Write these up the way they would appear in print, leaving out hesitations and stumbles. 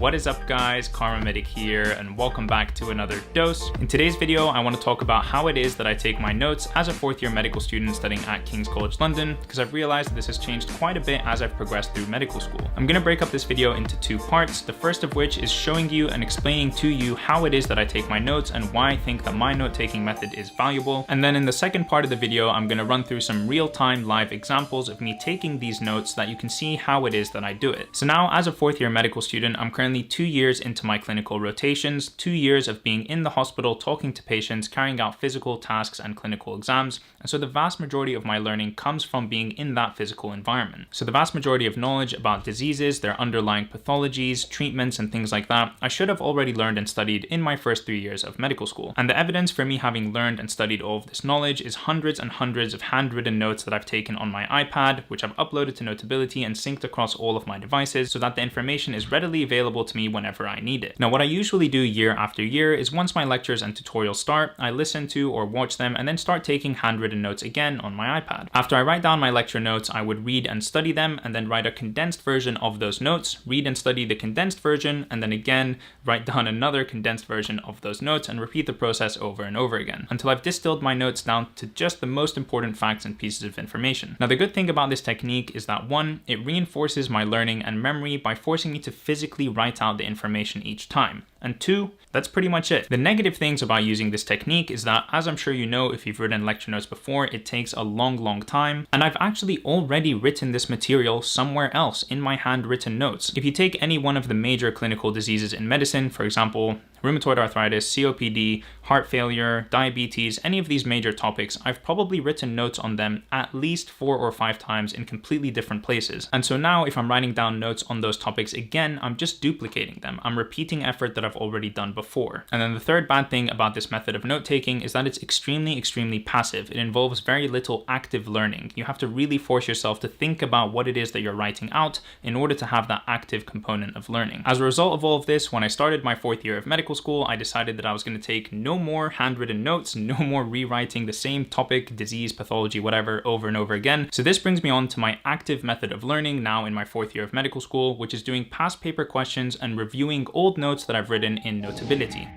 What is up guys, KharmaMedic here, and welcome back to another dose. In today's video, I want to talk about how it is that I take my notes as a fourth year medical student studying at King's College London, because I've realized that this has changed quite a bit as I've progressed through medical school. I'm going to break up this video into two parts, the first of which is showing you and explaining to you how it is that I take my notes and why I think that my note-taking method is valuable. And then in the second part of the video, I'm going to run through some real-time live examples of me taking these notes so that you can see how it is that I do it. So now, as a fourth year medical student, I'm currently 2 years into my clinical rotations, 2 years of being in the hospital, talking to patients, carrying out physical tasks and clinical exams. And so the vast majority of my learning comes from being in that physical environment. So the vast majority of knowledge about diseases, their underlying pathologies, treatments, and things like that, I should have already learned and studied in my first 3 years of medical school. And the evidence for me having learned and studied all of this knowledge is hundreds and hundreds of handwritten notes that I've taken on my iPad, which I've uploaded to Notability and synced across all of my devices so that the information is readily available to me whenever I need it. Now, what I usually do year after year is once my lectures and tutorials start, I listen to or watch them and then start taking handwritten notes again on my iPad. After I write down my lecture notes, I would read and study them and then write a condensed version of those notes, read and study the condensed version, and then again write down another condensed version of those notes and repeat the process over and over again until I've distilled my notes down to just the most important facts and pieces of information. Now, the good thing about this technique is that one, it reinforces my learning and memory by forcing me to physically write out the information each time. And two, that's pretty much it. The negative things about using this technique is that, as I'm sure you know if you've written lecture notes before, it takes a long time. And I've actually already written this material somewhere else in my handwritten notes. If you take any one of the major clinical diseases in medicine, for example, rheumatoid arthritis, COPD, heart failure, diabetes, any of these major topics, I've probably written notes on them at least 4 or 5 times in completely different places. And so now if I'm writing down notes on those topics again, I'm just duplicating them. I'm repeating effort that I've already done before. And then the third bad thing about this method of note-taking is that it's extremely passive. It involves very little active learning. You have to really force yourself to think about what it is that you're writing out in order to have that active component of learning. As a result of all of this, when I started my 4th year of medical school, I decided that I was going to take no more handwritten notes, no more rewriting the same topic, disease, pathology, whatever, over and over again. So this brings me on to my active method of learning now in my 4th year of medical school, which is doing past paper questions and reviewing old notes that I've written in Notability.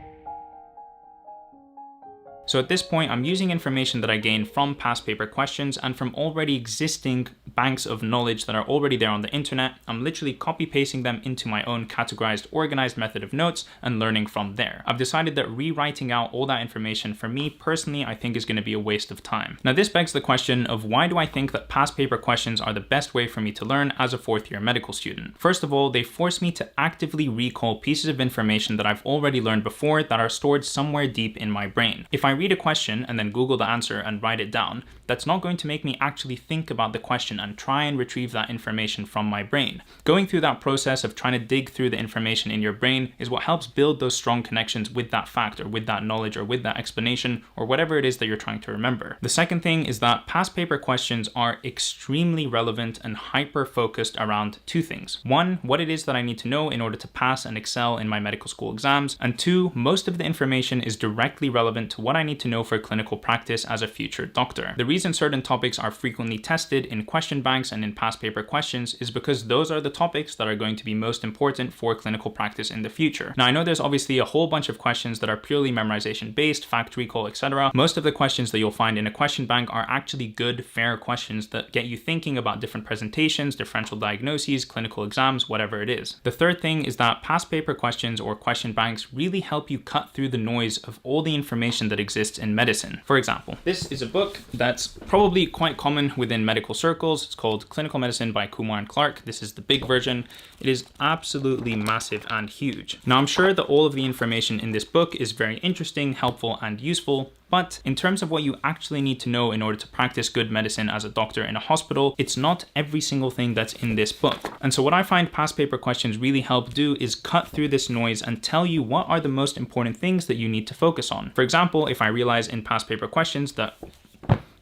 So at this point, I'm using information that I gained from past paper questions and from already existing banks of knowledge that are already there on the internet. I'm literally copy pasting them into my own categorized, organized method of notes and learning from there. I've decided that rewriting out all that information for me personally, I think is going to be a waste of time. Now, this begs the question of why do I think that past paper questions are the best way for me to learn as a 4th year medical student? First of all, they force me to actively recall pieces of information that I've already learned before that are stored somewhere deep in my brain. If I read a question and then Google the answer and write it down, that's not going to make me actually think about the question and try and retrieve that information from my brain. Going through that process of trying to dig through the information in your brain is what helps build those strong connections with that fact or with that knowledge or with that explanation or whatever it is that you're trying to remember. The second thing is that past paper questions are extremely relevant and hyper-focused around two things. One, what it is that I need to know in order to pass and excel in my medical school exams. And two, most of the information is directly relevant to what I need to know for clinical practice as a future doctor. The reason certain topics are frequently tested in question banks and in past paper questions is because those are the topics that are going to be most important for clinical practice in the future. Now, I know there's obviously a whole bunch of questions that are purely memorization based, fact recall, etc. Most of the questions that you'll find in a question bank are actually good, fair questions that get you thinking about different presentations, differential diagnoses, clinical exams, whatever it is. The third thing is that past paper questions or question banks really help you cut through the noise of all the information that exists in medicine. For example, this is a book that's probably quite common within medical circles. It's called Clinical Medicine by Kumar and Clark. This is the big version. It is absolutely massive and huge. Now, I'm sure that all of the information in this book is very interesting, helpful, and useful, but in terms of what you actually need to know in order to practice good medicine as a doctor in a hospital, it's not every single thing that's in this book. And so what I find past paper questions really help do is cut through this noise and tell you what are the most important things that you need to focus on. For example, if I realize in past paper questions that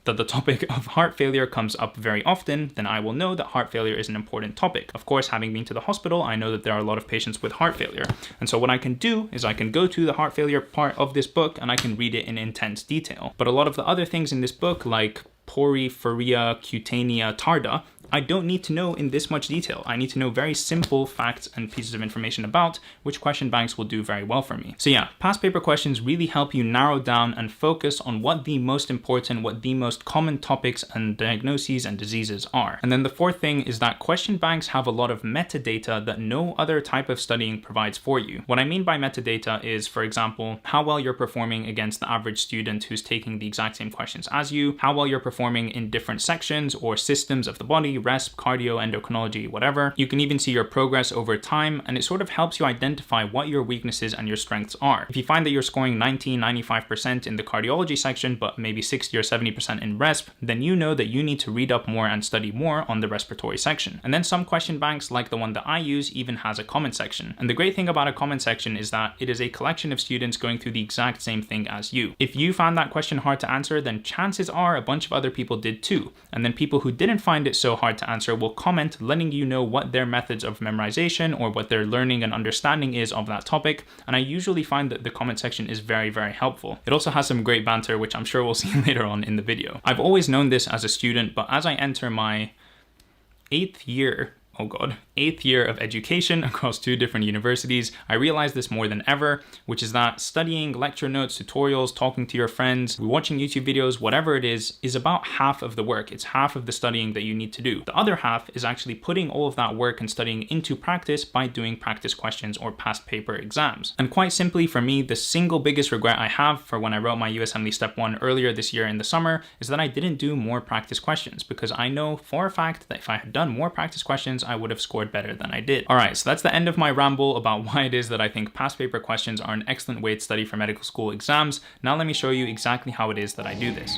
the topic of heart failure comes up very often, then I will know that heart failure is an important topic. Of course, having been to the hospital, I know that there are a lot of patients with heart failure. And so what I can do is I can go to the heart failure part of this book and I can read it in intense detail. But a lot of the other things in this book, like porphyria cutanea tarda, I don't need to know in this much detail. I need to know very simple facts and pieces of information about, which question banks will do very well for me. So yeah, past paper questions really help you narrow down and focus on what the most important, what the most common topics and diagnoses and diseases are. And then the fourth thing is that question banks have a lot of metadata that no other type of studying provides for you. What I mean by metadata is, for example, how well you're performing against the average student who's taking the exact same questions as you, how well you're performing in different sections or systems of the body, resp, cardio, endocrinology, whatever. You can even see your progress over time, and it sort of helps you identify what your weaknesses and your strengths are. If you find that you're scoring 90, 95% in the cardiology section, but maybe 60 or 70% in resp, then you know that you need to read up more and study more on the respiratory section. And then some question banks, like the one that I use, even has a comment section. And the great thing about a comment section is that it is a collection of students going through the exact same thing as you. If you found that question hard to answer, then chances are a bunch of other people did too. And then people who didn't find it so hard to answer will comment, letting you know what their methods of memorization or what their learning and understanding is of that topic. And I usually find that the comment section is very, very helpful. It also has some great banter, which I'm sure we'll see later on in the video. I've always known this as a student, but as I enter my eighth year of education across 2 different universities, I realized this more than ever, which is that studying, lecture notes, tutorials, talking to your friends, watching YouTube videos, whatever it is about half of the work. It's half of the studying that you need to do. The other half is actually putting all of that work and studying into practice by doing practice questions or past paper exams. And quite simply for me, the single biggest regret I have for when I wrote my USMLE Step 1 earlier this year in the summer is that I didn't do more practice questions, because I know for a fact that if I had done more practice questions, I would have scored better than I did. All right, so that's the end of my ramble about why it is that I think past paper questions are an excellent way to study for medical school exams. Now let me show you exactly how it is that I do this.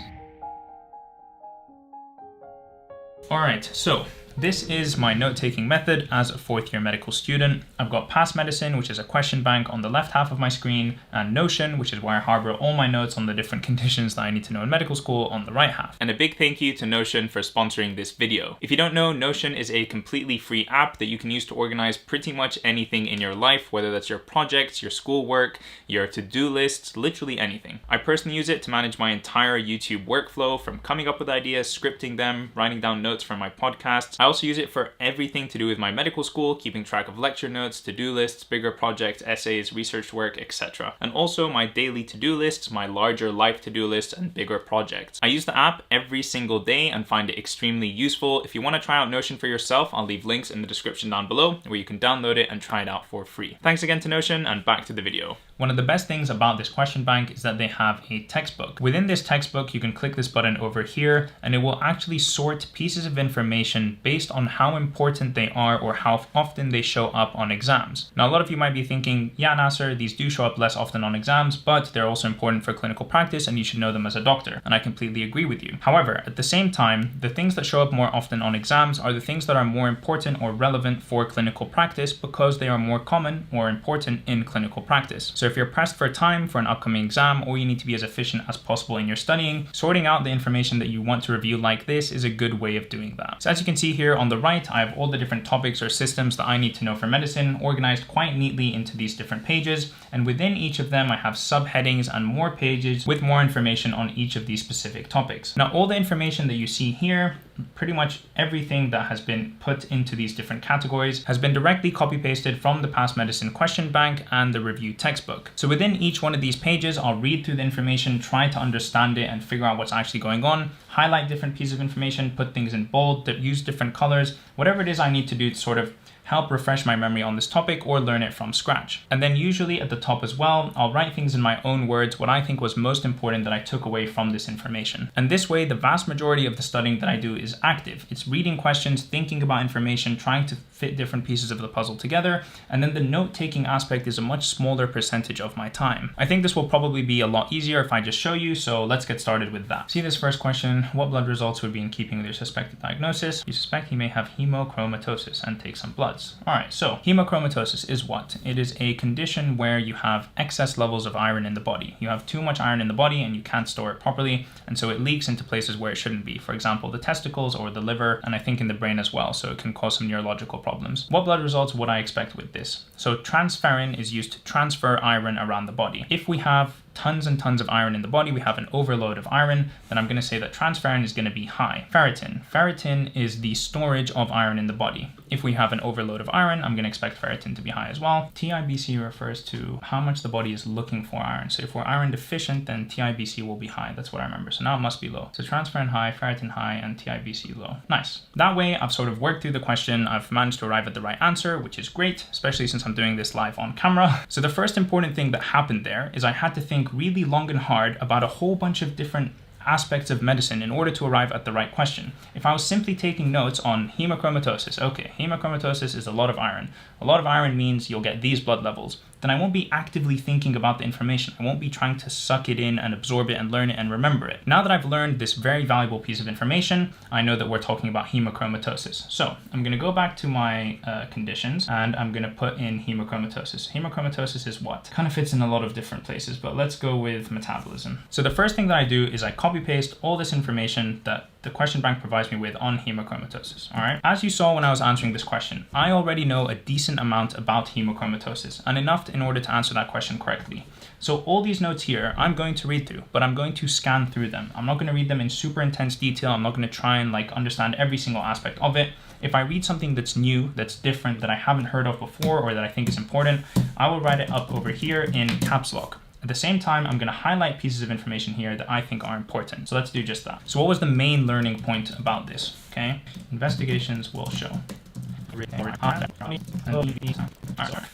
All right, so this is my note-taking method as a 4th year medical student. I've got Past Medicine, which is a question bank on the left half of my screen, and Notion, which is where I harbor all my notes on the different conditions that I need to know in medical school, on the right half. And a big thank you to Notion for sponsoring this video. If you don't know, Notion is a completely free app that you can use to organize pretty much anything in your life, whether that's your projects, your schoolwork, your to-do lists, literally anything. I personally use it to manage my entire YouTube workflow, from coming up with ideas, scripting them, writing down notes for my podcasts. I also use it for everything to do with my medical school, keeping track of lecture notes, to-do lists, bigger projects, essays, research work, etc. And also my daily to-do lists, my larger life to-do lists, and bigger projects. I use the app every single day and find it extremely useful. If you want to try out Notion for yourself, I'll leave links in the description down below where you can download it and try it out for free. Thanks again to Notion, and back to the video. One of the best things about this question bank is that they have a textbook. Within this textbook, you can click this button over here and it will actually sort pieces of information based on how important they are or how often they show up on exams. Now, a lot of you might be thinking, yeah, Nasser, these do show up less often on exams, but they're also important for clinical practice and you should know them as a doctor. And I completely agree with you. However, at the same time, the things that show up more often on exams are the things that are more important or relevant for clinical practice because they are more common or important in clinical practice. So if you're pressed for time for an upcoming exam, or you need to be as efficient as possible in your studying, sorting out the information that you want to review like this is a good way of doing that. So as you can see here on the right, I have all the different topics or systems that I need to know for medicine organized quite neatly into these different pages. And within each of them, I have subheadings and more pages with more information on each of these specific topics. Now, all the information that you see here, pretty much everything that has been put into these different categories has been directly copy-pasted from the Past Medicine question bank and the review textbook. So within each one of these pages, I'll read through the information, try to understand it and figure out what's actually going on, highlight different pieces of information, put things in bold, use different colors, whatever it is I need to do to sort of help refresh my memory on this topic or learn it from scratch. And then usually at the top as well, I'll write things in my own words, what I think was most important that I took away from this information. And this way, the vast majority of the studying that I do is active. It's reading questions, thinking about information, trying to fit different pieces of the puzzle together. And then the note-taking aspect is a much smaller percentage of my time. I think this will probably be a lot easier if I just show you, so let's get started with that. See this first question, what blood results would be in keeping with your suspected diagnosis? You suspect he may have hemochromatosis and take some blood. All right, so hemochromatosis is what? It is a condition where you have excess levels of iron in the body. You have too much iron in the body and you can't store it properly, and so it leaks into places where it shouldn't be. For example, the testicles or the liver, and I think in the brain as well, so it can cause some neurological problems. What blood results would I expect with this? So transferrin is used to transfer iron around the body. If we have tons and tons of iron in the body, we have an overload of iron, then I'm going to say that transferrin is going to be high. Ferritin. Ferritin is the storage of iron in the body. If we have an overload of iron, I'm going to expect ferritin to be high as well. TIBC refers to how much the body is looking for iron. So if we're iron deficient, then TIBC will be high. That's what I remember. So now it must be low. So transferrin high, ferritin high, and TIBC low. Nice. That way, I've sort of worked through the question. I've managed to arrive at the right answer, which is great, especially since I'm doing this live on camera. So the first important thing that happened there is I had to think really long and hard about a whole bunch of different aspects of medicine in order to arrive at the right question. If I was simply taking notes on hemochromatosis, okay, hemochromatosis is a lot of iron. A lot of iron means you'll get these blood levels. Then I won't be actively thinking about the information. I won't be trying to suck it in and absorb it and learn it and remember it. Now that I've learned this very valuable piece of information, I know that we're talking about hemochromatosis. So I'm going to go back to my conditions and I'm going to put in hemochromatosis. Hemochromatosis is what? Kind of fits in a lot of different places, but let's go with metabolism. So the first thing that I do is I copy paste all this information that the question bank provides me with on hemochromatosis. All right. As you saw when I was answering this question, I already know a decent amount about hemochromatosis and enough in order to answer that question correctly. So all these notes here, I'm going to read through, but I'm going to scan through them. I'm not going to read them in super intense detail. I'm not going to try and understand every single aspect of it. If I read something that's new, that's different, that I haven't heard of before, or that I think is important, I will write it up over here in caps lock. At the same time, I'm going to highlight pieces of information here that I think are important. So let's do just that. So what was the main learning point about this? Okay, investigations will show.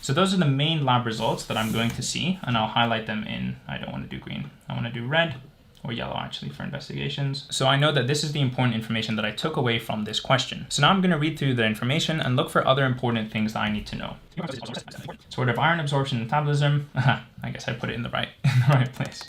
So those are the main lab results that I'm going to see, and I'll highlight them in, I don't want to do green, I want to do red or yellow actually for investigations. So I know that this is the important information that I took away from this question. So now I'm going to read through the information and look for other important things that I need to know. Sort of iron absorption and metabolism. I guess I put it in the right place.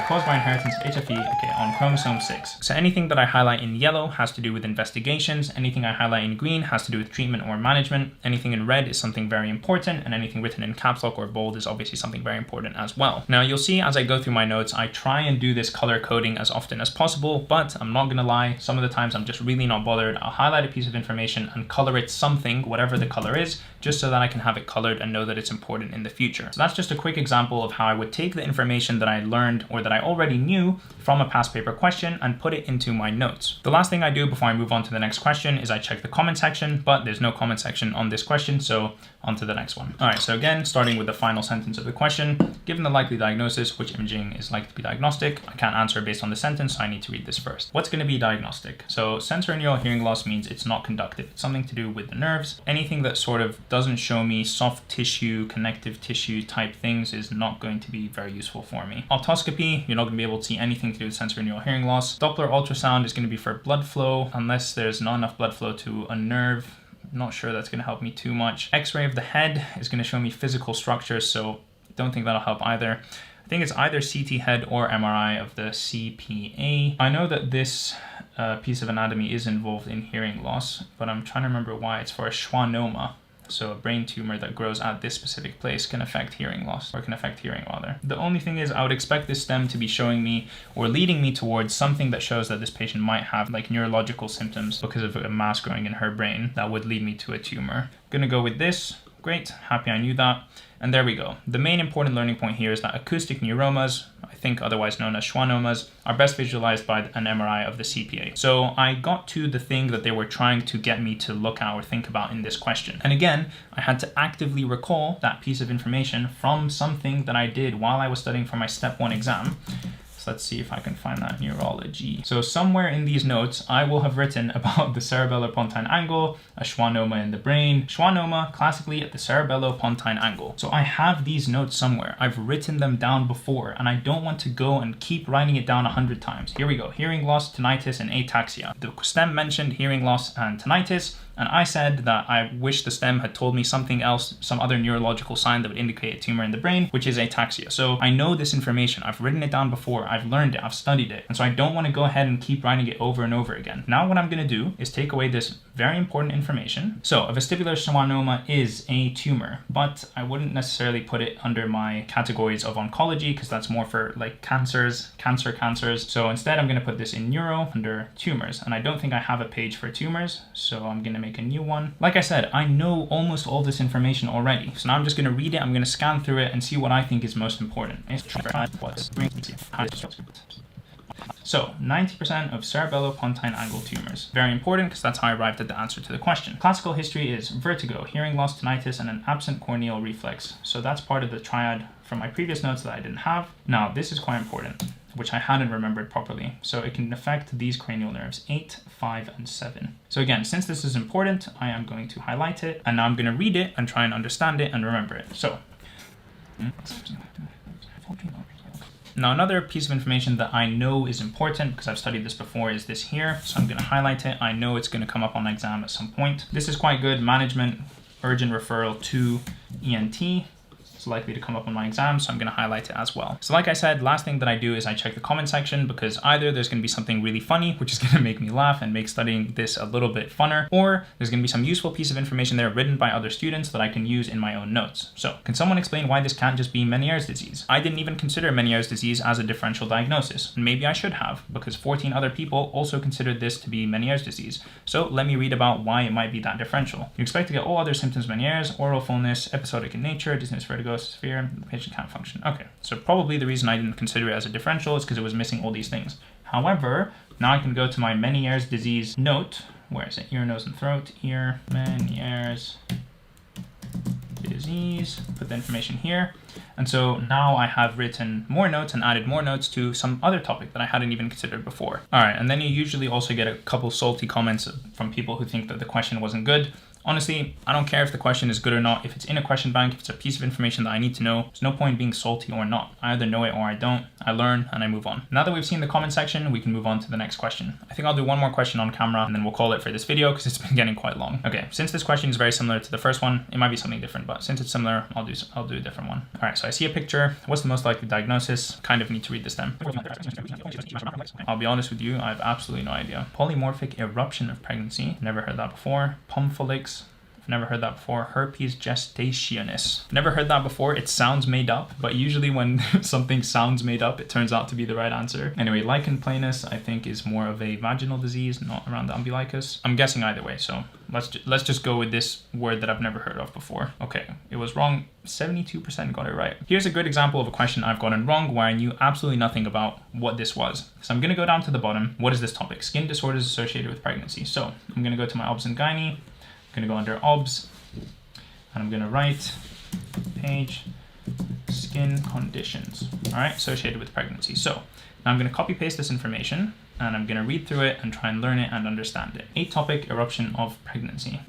Caused by inheritance of HFE, okay, on chromosome 6. So anything that I highlight in yellow has to do with investigations. Anything I highlight in green has to do with treatment or management. Anything in red is something very important, and anything written in caps lock or bold is obviously something very important as well. Now you'll see as I go through my notes, I try and do this color coding as often as possible, but I'm not gonna lie, some of the times I'm just really not bothered. I'll highlight a piece of information and color it something, whatever the color is, just so that I can have it colored and know that it's important in the future. So that's just a quick example of how I would take the information that I learned or that I already knew from a past paper question and put it into my notes. The last thing I do before I move on to the next question is I check the comment section, but there's no comment section on this question, so on to the next one. All right, so again, starting with the final sentence of the question, given the likely diagnosis, which imaging is likely to be diagnostic? I can't answer based on the sentence, so I need to read this first. What's going to be diagnostic? So sensorineural hearing loss means it's not conductive. It's something to do with the nerves. Anything that sort of doesn't show me soft tissue, connective tissue type things is not going to be very useful for me. Otoscopy, you're not going to be able to see anything to do with sensorineural hearing loss. Doppler ultrasound is going to be for blood flow, unless there's not enough blood flow to a nerve. I'm not sure that's going to help me too much. X-ray of the head is going to show me physical structures, so don't think that'll help either. I think it's either CT head or MRI of the CPA. I know that this piece of anatomy is involved in hearing loss, but I'm trying to remember why. It's for a schwannoma. So a brain tumor that grows at this specific place can affect hearing loss, or can affect hearing rather. The only thing is I would expect this stem to be showing me or leading me towards something that shows that this patient might have like neurological symptoms because of a mass growing in her brain that would lead me to a tumor. Gonna go with this. Great, happy I knew that. And there we go. The main important learning point here is that acoustic neuromas, I think otherwise known as schwannomas, are best visualized by an MRI of the CPA. So I got to the thing that they were trying to get me to look at or think about in this question. And again, I had to actively recall that piece of information from something that I did while I was studying for my step 1 exam. Let's see if I can find that neurology. So somewhere in these notes, I will have written about the cerebellopontine angle, a schwannoma in the brain. Schwannoma, classically at the cerebellopontine angle. So I have these notes somewhere. I've written them down before, and I don't want to go and keep writing it down 100 times. Here we go. Hearing loss, tinnitus, and ataxia. The stem mentioned hearing loss and tinnitus, and I said that I wish the stem had told me something else, some other neurological sign that would indicate a tumor in the brain, which is ataxia. So I know this information. I've written it down before. I've learned it. I've studied it. And so I don't want to go ahead and keep writing it over and over again. Now what I'm going to do is take away this very important information. So a vestibular schwannoma is a tumor, but I wouldn't necessarily put it under my categories of oncology because that's more for like cancers. So instead I'm going to put this in neuro under tumors. And I don't think I have a page for tumors. So I'm going to make make a new one. Like I said, I know almost all this information already. So now I'm just going to read it. I'm going to scan through it and see what I think is most important. So 90% of cerebellopontine angle tumors. Very important because that's how I arrived at the answer to the question. Classical history is vertigo, hearing loss, tinnitus, and an absent corneal reflex. So that's part of the triad from my previous notes that I didn't have. Now this is quite important, which I hadn't remembered properly. So it can affect these cranial nerves 8, 5, and 7. So again, since this is important, I am going to highlight it, and now I'm going to read it and try and understand it and remember it. So now another piece of information that I know is important because I've studied this before is this here. So I'm going to highlight it. I know it's going to come up on exam at some point. This is quite good. Management, urgent referral to ENT. It's likely to come up on my exam, so I'm going to highlight it as well. So like I said, last thing that I do is I check the comment section because either there's going to be something really funny, which is going to make me laugh and make studying this a little bit funner, or there's going to be some useful piece of information there written by other students that I can use in my own notes. So can someone explain why this can't just be Meniere's disease? I didn't even consider Meniere's disease as a differential diagnosis. And maybe I should have, because 14 other people also considered this to be Meniere's disease. So let me read about why it might be that differential. You expect to get all other symptoms Meniere's, oral fullness, episodic in nature, dizziness, vertigo, sphere, the patient can't function. Okay, so probably the reason I didn't consider it as a differential is because it was missing all these things. However, now I can go to my Meniere's disease note. Where is it? Ear, nose, and throat. Ear, Meniere's disease. Put the information here. And so now I have written more notes and added more notes to some other topic that I hadn't even considered before. All right, and then you usually also get a couple salty comments from people who think that the question wasn't good. Honestly, I don't care if the question is good or not. If it's in a question bank, if it's a piece of information that I need to know, there's no point being salty or not. I either know it or I don't. I learn and I move on. Now that we've seen the comment section, we can move on to the next question. I think I'll do one more question on camera and then we'll call it for this video because it's been getting quite long. Okay, since this question is very similar to the first one, it might be something different, but since it's similar, I'll do a different one. All right, so I see a picture. What's the most likely diagnosis? Kind of need to read this then. I'll be honest with you, I have absolutely no idea. Polymorphic eruption of pregnancy. Never heard that before. Pumphylix. Never heard that before. Herpes gestationis. Never heard that before. It sounds made up, but usually when something sounds made up, it turns out to be the right answer. Anyway, lichen planus, I think, is more of a vaginal disease, not around the umbilicus. I'm guessing either way, so let's just go with this word that I've never heard of before. Okay, it was wrong. 72% got it right. Here's a good example of a question I've gotten wrong where I knew absolutely nothing about what this was. So I'm going to go down to the bottom. What is this topic? Skin disorders associated with pregnancy. So I'm going to go to my obs and gynae. I'm going to go under obs and I'm going to write page skin conditions, all right, associated with pregnancy. So now I'm going to copy paste this information and I'm going to read through it and try and learn it and understand it. Atopic eruption of pregnancy.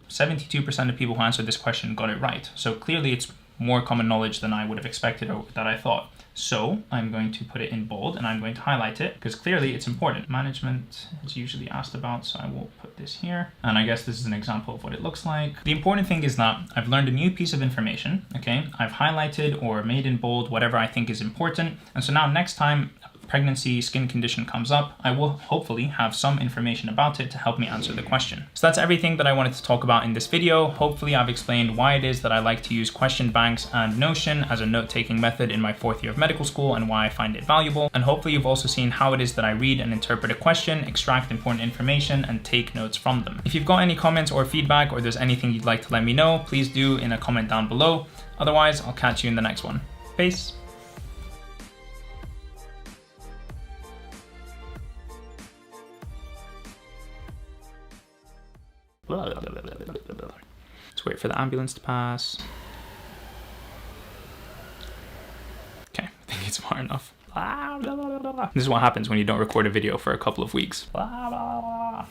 72% of people who answered this question got it right. So clearly it's more common knowledge than I would have expected or that I thought. So I'm going to put it in bold and I'm going to highlight it because clearly it's important. Management is usually asked about, so I will put this here. And I guess this is an example of what it looks like. The important thing is that I've learned a new piece of information, okay? I've highlighted or made in bold whatever I think is important. And so now next time pregnancy skin condition comes up, I will hopefully have some information about it to help me answer the question. So that's everything that I wanted to talk about in this video. Hopefully I've explained why it is that I like to use question banks and Notion as a note-taking method in my 4th year of medical school and why I find it valuable. And hopefully you've also seen how it is that I read and interpret a question, extract important information, and take notes from them. If you've got any comments or feedback or there's anything you'd like to let me know, please do in a comment down below. Otherwise, I'll catch you in the next one. Peace. Let's wait for the ambulance to pass. Okay, I think it's far enough. This is what happens when you don't record a video for a couple of weeks. No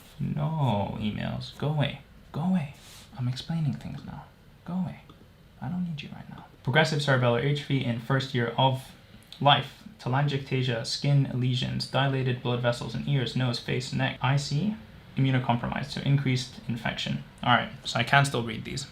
emails. Go away. Go away. I'm explaining things now. Go away. I don't need you right now. Progressive cerebellar atrophy in 1st year of life. Telangiectasia, skin lesions, dilated blood vessels in ears, nose, face, neck. IC. Immunocompromised, so increased infection. All right, so I can still read these.